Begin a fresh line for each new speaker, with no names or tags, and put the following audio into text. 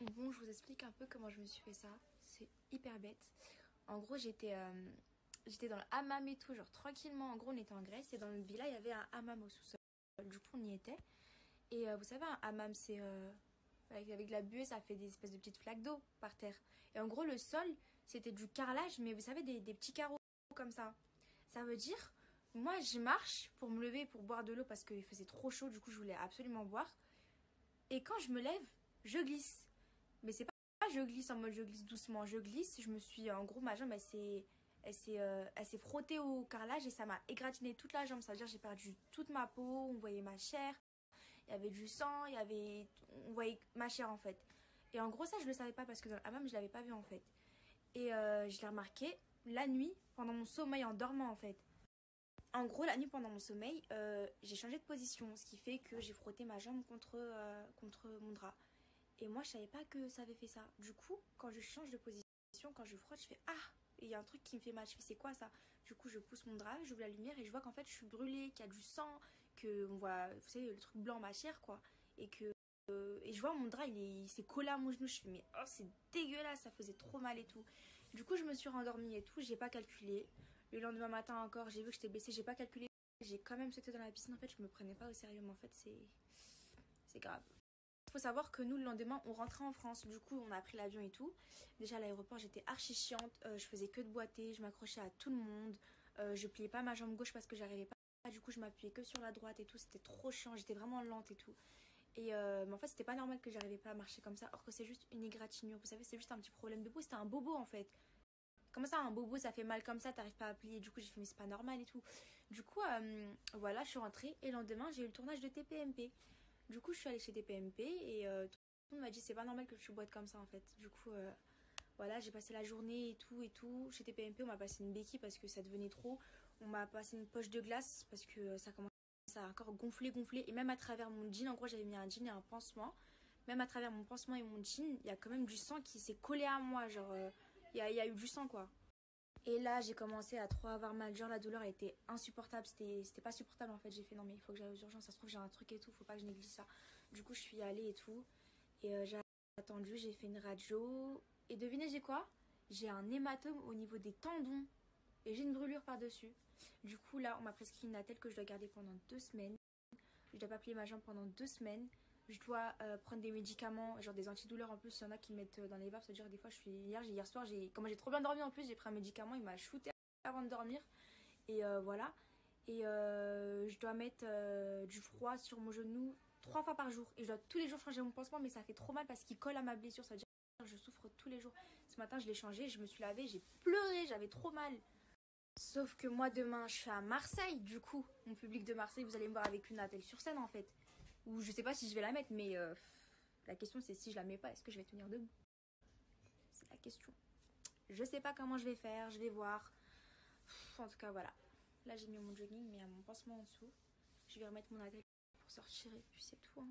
Bon, je vous explique un peu comment je me suis fait ça. C'est hyper bête. En gros, j'étais dans le hammam et tout, genre tranquillement. En gros, on était en Grèce et dans notre villa, il y avait un hammam au sous-sol. Du coup, on y était. Et vous savez, un hammam, c'est avec la buée, ça fait des espèces de petites flaques d'eau par terre. Et en gros, le sol, c'était du carrelage, mais vous savez, des petits carreaux comme ça. Ça veut dire, moi, je marche pour me lever, pour boire de l'eau parce qu'il faisait trop chaud. Du coup, je voulais absolument boire. Et quand je me lève, je glisse. Mais c'est pas je glisse en mode je glisse doucement, je glisse, je me suis en gros ma jambe elle s'est frottée au carrelage et ça m'a égratigné toute la jambe, ça veut dire j'ai perdu toute ma peau, on voyait ma chair, il y avait du sang, on voyait ma chair en fait. Et en gros ça je le savais pas parce que dans le hammam je l'avais pas vu en fait. Et je l'ai remarqué la nuit pendant mon sommeil en dormant en fait. En gros, la nuit pendant mon sommeil, j'ai changé de position, ce qui fait que j'ai frotté ma jambe contre mon drap. Et moi, je savais pas que ça avait fait ça. Du coup, quand je change de position, quand je frotte, je fais ah! Et il y a un truc qui me fait mal. Je fais c'est quoi ça? Du coup, je pousse mon drap, j'ouvre la lumière et je vois qu'en fait, je suis brûlée, qu'il y a du sang, que on voit, vous savez, le truc blanc, ma chair, quoi. Et je vois mon drap, il s'est collé à mon genou. Je fais mais oh, c'est dégueulasse, ça faisait trop mal et tout. Du coup, je me suis rendormie et tout, j'ai pas calculé. Le lendemain matin encore, j'ai vu que j'étais blessée, j'ai pas calculé. J'ai quand même sauté dans la piscine. En fait, je me prenais pas au sérieux, mais en fait, c'est grave. Il faut savoir que nous, le lendemain, on rentrait en France. Du coup, on a pris l'avion et tout. Déjà, à l'aéroport, j'étais archi chiante. Je faisais que de boiter. Je m'accrochais à tout le monde. Je pliais pas ma jambe gauche parce que j'arrivais pas. Du coup, je m'appuyais que sur la droite et tout. C'était trop chiant. J'étais vraiment lente et tout. Mais en fait, c'était pas normal que j'arrivais pas à marcher comme ça. Or que c'est juste une égratignure. Vous savez, c'est juste un petit problème de peau. C'était un bobo en fait. Comment ça, un bobo, ça fait mal comme ça, t'arrives pas à plier. Du coup, j'ai fait, mais c'est pas normal et tout. Du coup, voilà, je suis rentrée. Et le lendemain, j'ai eu le tournage de TPMP. Du coup, je suis allée chez TPMP et tout le monde m'a dit c'est pas normal que tu boites comme ça en fait. Du coup, voilà, j'ai passé la journée et tout et tout. Chez TPMP, on m'a passé une béquille parce que ça devenait trop. On m'a passé une poche de glace parce que ça commençait à encore gonfler. Et même à travers mon jean, en gros, j'avais mis un jean et un pansement. Même à travers mon pansement et mon jean, il y a quand même du sang qui s'est collé à moi. Genre, il y a eu du sang quoi. Et là, j'ai commencé à trop avoir mal. Genre, la douleur elle était insupportable. C'était pas supportable en fait. J'ai fait non, mais il faut que j'aille aux urgences. Ça se trouve, j'ai un truc et tout. Faut pas que je néglige ça. Du coup, je suis allée et tout. Et j'ai attendu. J'ai fait une radio. Et devinez, j'ai quoi? J'ai un hématome au niveau des tendons. Et j'ai une brûlure par-dessus. Du coup, là, on m'a prescrit une attelle que je dois garder pendant 2 semaines. Je dois pas plier ma jambe pendant 2 semaines. Je dois prendre des médicaments, genre des antidouleurs en plus. Il y en a qui mettent dans les vapes. C'est-à-dire, des fois, hier soir, comme j'ai trop bien dormi en plus, j'ai pris un médicament. Il m'a shooté avant de dormir. Et voilà. Et je dois mettre du froid sur mon genou 3 fois par jour. Et je dois tous les jours changer mon pansement, mais ça fait trop mal parce qu'il colle à ma blessure. Ça veut dire que je souffre tous les jours. Ce matin, je l'ai changé, je me suis lavée, j'ai pleuré, j'avais trop mal. Sauf que moi demain je suis à Marseille, du coup, mon public de Marseille, vous allez me voir avec une attelle sur scène en fait. Ou je sais pas si je vais la mettre, mais la question c'est si je la mets pas, est-ce que je vais tenir debout? C'est la question. Je sais pas comment je vais faire, je vais voir. En tout cas voilà. Là j'ai mis mon jogging, mais il y a mon pansement en dessous. Je vais remettre mon attelle pour sortir et puis c'est tout. Hein.